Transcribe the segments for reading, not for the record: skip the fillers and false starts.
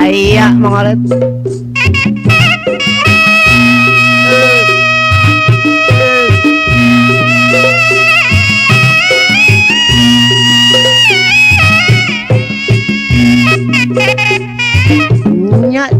Aya mengolet. Nya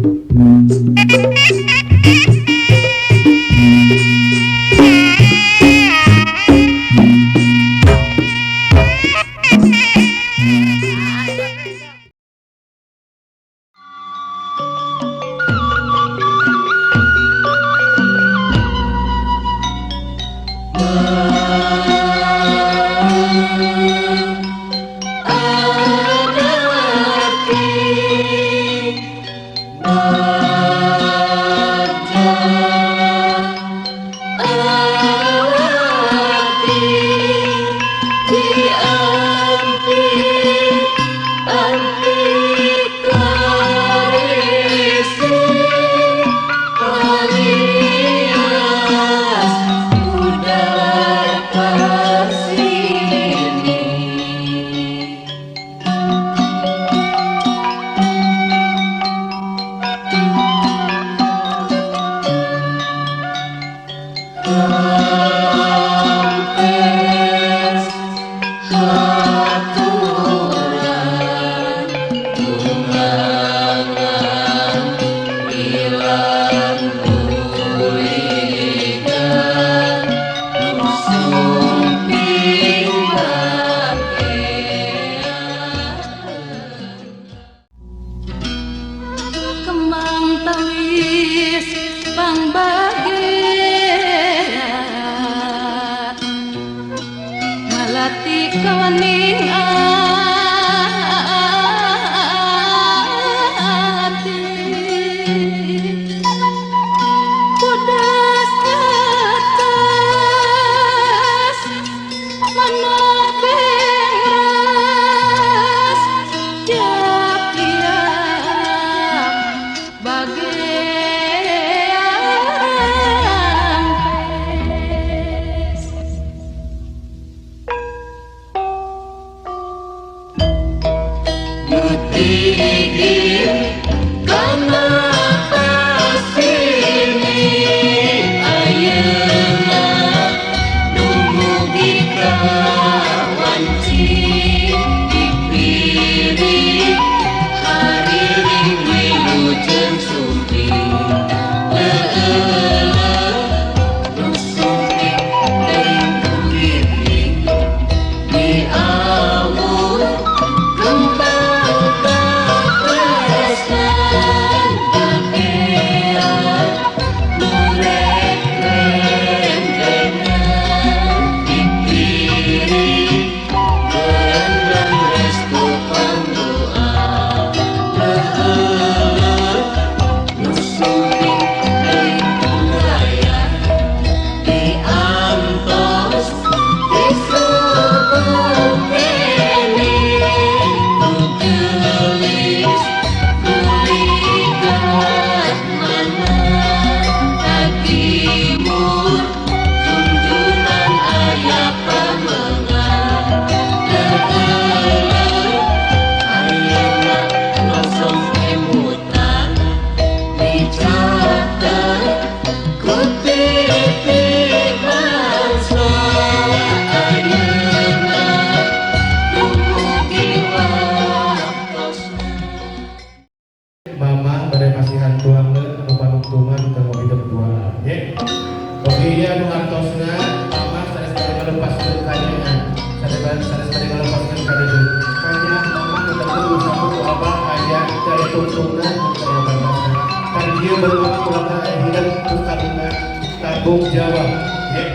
Bung Jawa, ya.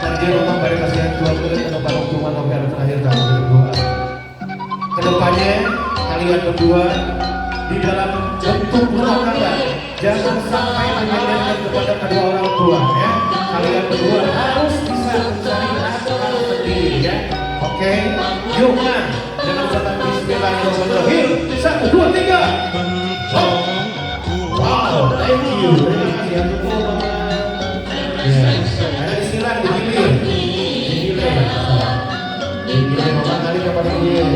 Target rumah pada kasihan 2 menit atau paruh rumah sampai ada terakhir kamu berdua. Kedepannya kalian berdua di dalam bentuk rumah tangga jangan sampai menyanyikan kepada kedua orang tua, ya. Kalian berdua harus bisa mencari nafkah sendiri, ya. Oke, yuk man, dengan ucapan Bismillahirrahmanirrahim. 1, 2, 3. Wow. you. Ya, ada istilah digilir. Digilir apa kali kepada dia?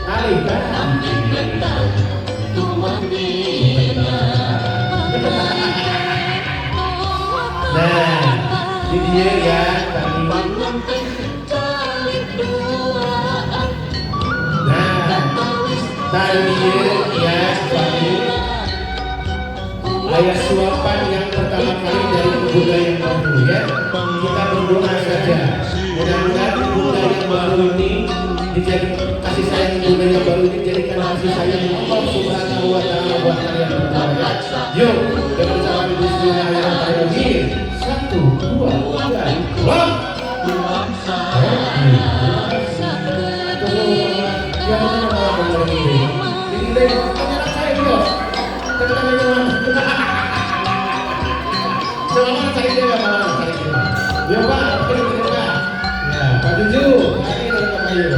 Kali kan? Nah, ini dia ya tadi. Nah, tadi ya tadi ayat suapan yang pertama kali dari ibunda yang baru ya. Kita berdoa saja. Mudah-mudahan ibunda yang baru ini dijadikan kasih sayang ibunda yang baru ini dijadikan kasih sayang Allah Subhanahu wa taala buat kalian berdua ya. Yuk, dengan cara bismillahirrahmanirrahim. 1, 2, 3, bang. Selamat cari dia, ya Pak, kita. Ya, Pak Juju, hari ini kita kayu.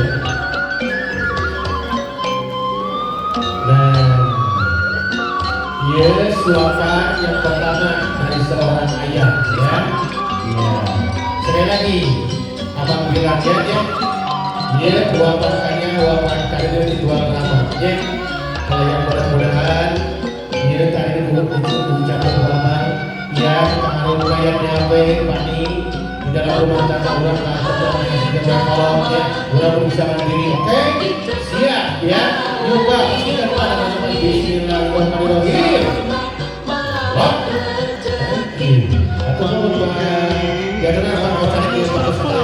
Nah, yes, suapan yang pertama dari seorang ayah, ya. Ya. Sekali lagi, abang bilang ya, wawakannya, wawakan karir di dua lama, ya. Kalau yang mudah-mudahan, ya tadi ucapan lama. Ya, tangan kayaknya baik, Pani di dalam rumah tangga ulang langsung yang sudah berkolom ya, ulang bisa mandiri, oke? Siap ya, coba kita pada masuk bismillahirrahmanirrahim. Wah, atau coba ya kenapa mau cari dia satu sekali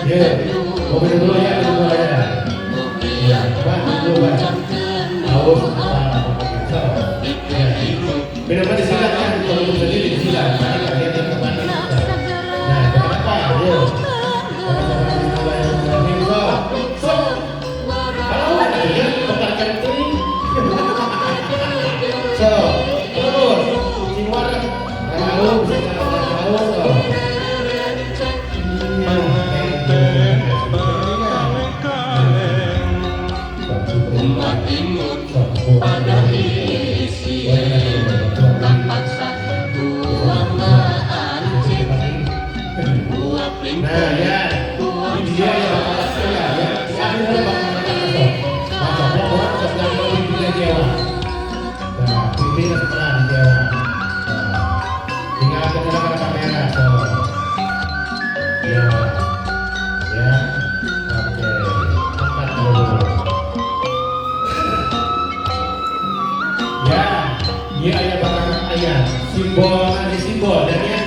ya, mobil dulu ya, ya, dulu haus. Benar-benar disilakan kalau untuk sendiri disilakan. Mari kalian yang kemana? Nah, kenapa? Ayo. So, kalau ya tempatkan kering. So, terus siwar lalu nah ya, ini dia yang bakal saya ya. Saya bakal masuk. Masuknya orang sedang berpikir Jawa. Nah, pikir setelah di Jawa. Tinggal menggunakan kamera. So, ya, ya, oke. Angkat dulu. Ya, dia ayah bakal ayah. Simbol, ada simbol dan ya.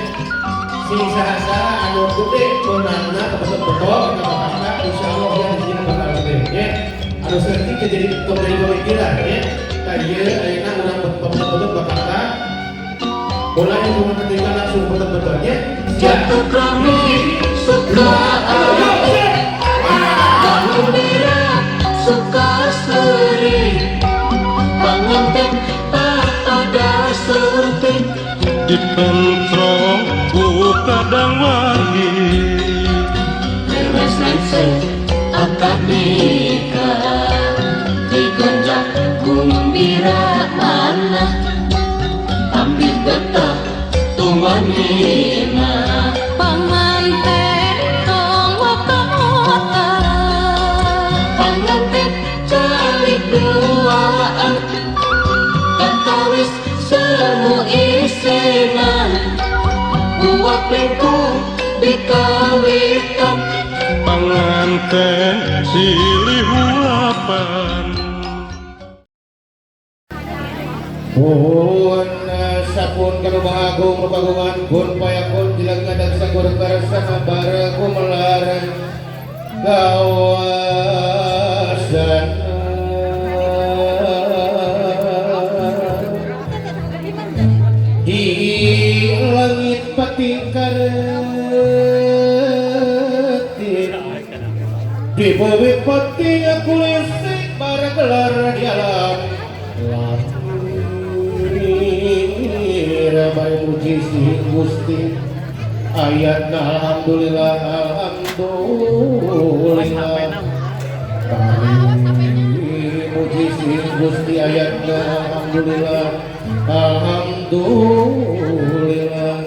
Sing sahasa anu gede menangna betul-betul kakak insya Allah ya di sini bakal gede ya. Anu seperti jadi pemikiran ya. Tadi ayeuna urang betul-betul bakal mulai cuma ketika langsung betul-betul ya. Jatuh kami suka kamu bira suka seri pengantin pada suntik dipentrong kadang wangi Dewas langsung akad nikah digonjak gumbira mana ambil betah tumanina pengantin tong waka-waka pengantin calik duaan katawis semu isinan buat pengku dikawitan pengantin silih hulapan Puhun sapun kalau bahagung kebagungan pun payakun jilang kadang sakur bersama baraku melarang kawasan di langit patingkar di bawah pating aku lisik barang gelar di alam Baik puji si Gusti ayatna alhamdulillah alhamdulillah kami di ayatnya alhamdulillah alhamdulillah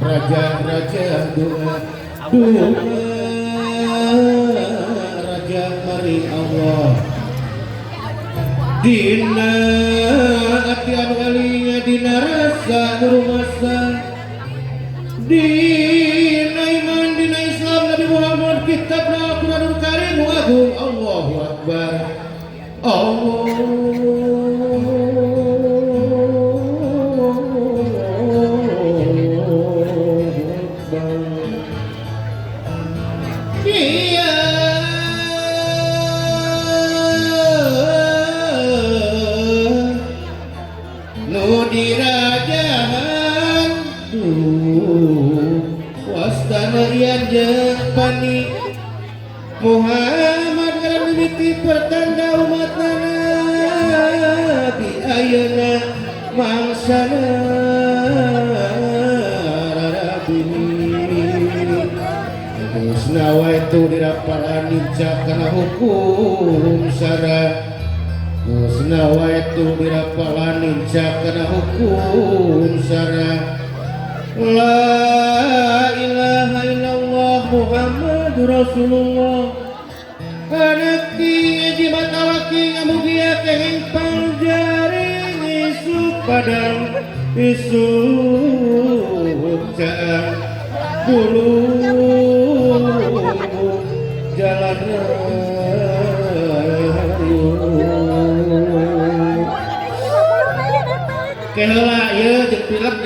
raja doa raja mari Allah dina ati anu alinya dina rasa rumasa dina iman dina Islam Nabi Muhammad kitab Al-Qur'anul Karim agung Allahu Akbar dirajahan wastana Jepani Muhammad kana mimiti pertanda umat Nabi ayeuna mangsana Nawa itu dirapalan dicak kana hukum syara Nawa itu dirapalan dicak kana hukum syara La ilaha illallah Muhammadur Rasulullah anak jimat awaki ngamugia kehing panjaring isu padang isu caang bulu jalan kehela ya jeung pilek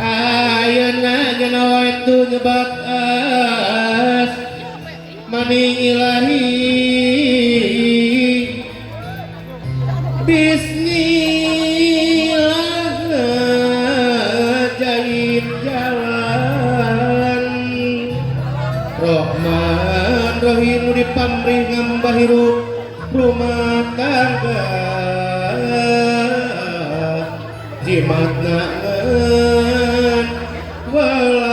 ayeuna nyawa itu nyebat as maning ilahi bismillah jahit jalan Rahman Rahim dipamrih ngambah hirup rumah tangga jimatna welas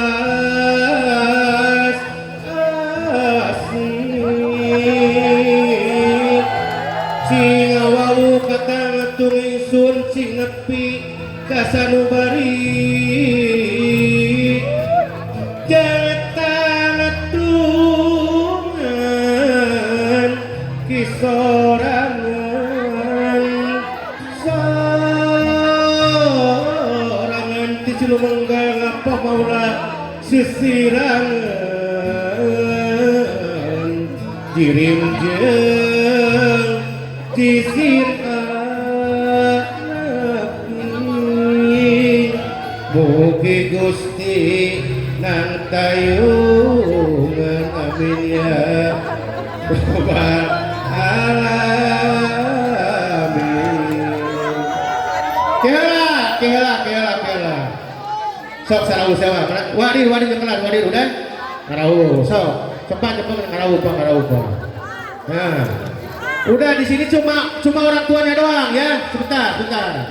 asih sing awalu kata ngatur ingsun sing nepi ka sanubari jangan tungan kisorangan sorangan ticilu menggang apa maula sisirangan jirim jeng disir mugi Gusti nang tayungan amin ya rabbal alamin. Kela sok sarau sewa wadir kelar wadir udah ngarau sok cepat ngarau pak nah udah di sini cuma orang tuanya doang ya sebentar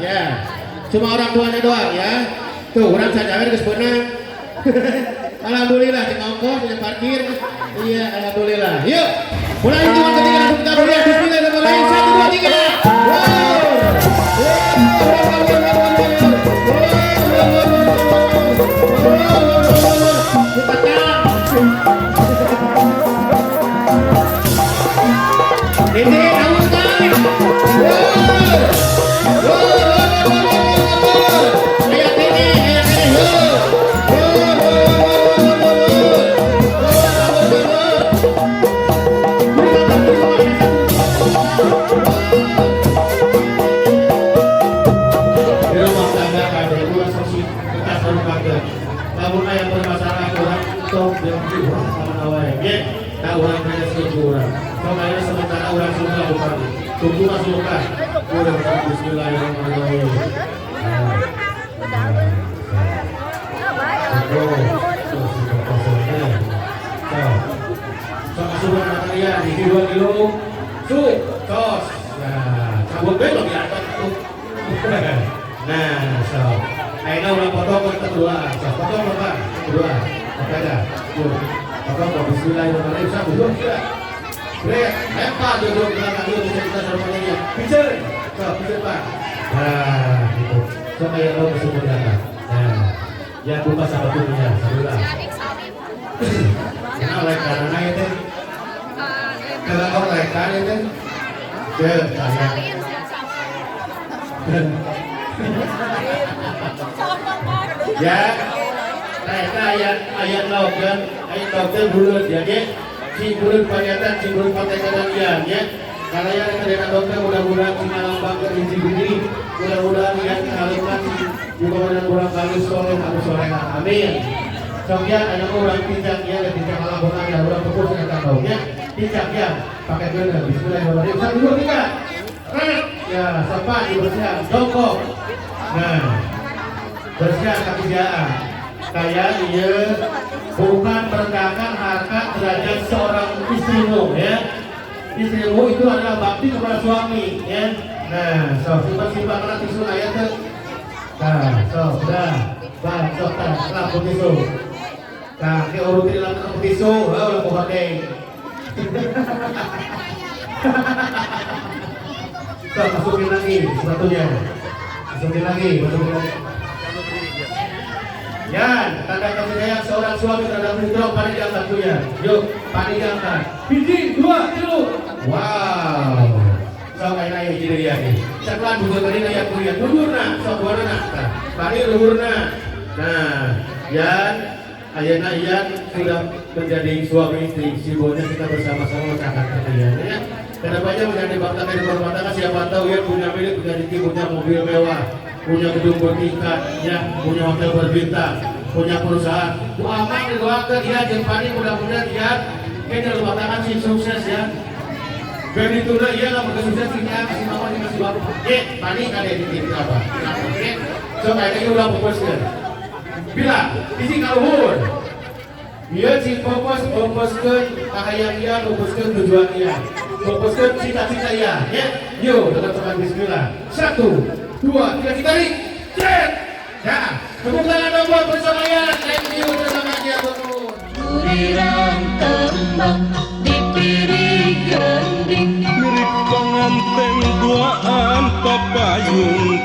ya cuma orang tuanya doang ya tuh orang sadar geus beunang alhamdulillah di ongkos di parkir iya alhamdulillah yuk mulai hitungan ketiga langsung kita mulai bismillahirrahmanirrahim 1 2 3 ini kamu tahu namun ayam bermasalah kurang tong yang kurang sama awalnya ya tak orang banyak kurang kalau ayam sementara orang semua bukan tunggu masukkan kurang bismillahirrahmanirrahim sudah material di 2 kilo tos nah cabut belum di atas tuh nah so aina ulang potong kedua so potong apa kedua apa ada yuk potong bismillahirrahmanirrahim satu dua tiga Break, lempar duduk ke belakang dulu bisa kita semuanya. Pijar, so pijar Pak. Nah, gitu. So kayak lo kesemua datang. Nah, yang buka sahabat punya, saudara. Kenapa oleh karena itu? Kenapa oleh karena itu? Ya, mereka ayat logan, ayat logan bulat jadi si bulat pernyataan, si bulat pernyataan ya. Kalau yang terdengar dokter mudah-mudahan si malam bangga di sini, mudah-mudahan yang kalimat juga mudah-mudahan bagus soleh harus solehan, amin. Soalnya ada orang pinjam ya, dan pinjam alam bola ya, orang fokus dengan tahunya, pinjam ya, pakai benar. Bismillahirrahmanirrahim. 1, 2, 3. Ya, sempat dibersihan, jongkok. Nah, bersihan kaki jaa. Kayak dia bukan merendahkan harkat derajat seorang istrimu ya. Istrimu itu adalah bakti kepada suami ya. Nah, so simpan karena tisu ayat tuh. Nah, so sudah. Bang, so lampu tisu. Nah, ini urutin lampu tisu, lampu hordeng. So, masukin lagi sepatunya. Masukin lagi. Ya, tanda kasih sayang seorang suami terhadap istri, panik diangkat punya. Yuk, panik diangkat. Biji, 2, 3. Wow. So, kayak naya jadi dia nih. Setelah butuh tadi naya kuliah, luhur nak, so buat nak. Panik luhur nak. Nah, Yan, ayana Yan sudah menjadi suami istri. Sibolnya kita bersama-sama mencatat kerjanya. Kedepannya menjadi bangsa kehidupan rumah tangga, siapa tahu ya punya milik, punya rezeki, punya mobil mewah, punya gedung bertingkat, ya, punya hotel berbintang, punya perusahaan. Doakan didoakan ya, Jepani mudah-mudahan ya, kayaknya rumah tangga sih sukses ya. Begitu lah ya, nggak bersukses kita kasih mama dikasih bapak. Pani ada di titik apa? So kayaknya udah fokuskan. Bila, isi kaluhur. Dia si fokuskan kahayang dia, fokuskan tujuan dia. Fokuskan cita-cita ya, ya. Yuk, dengan teman bismillah. 1, 2, 3, kita tarik. Cek. Ya, tepuk tangan dong buat persamayan. Thank you bersama dia turun. Kurirang tembang di piring gending, mirip pengantin duaan papayun.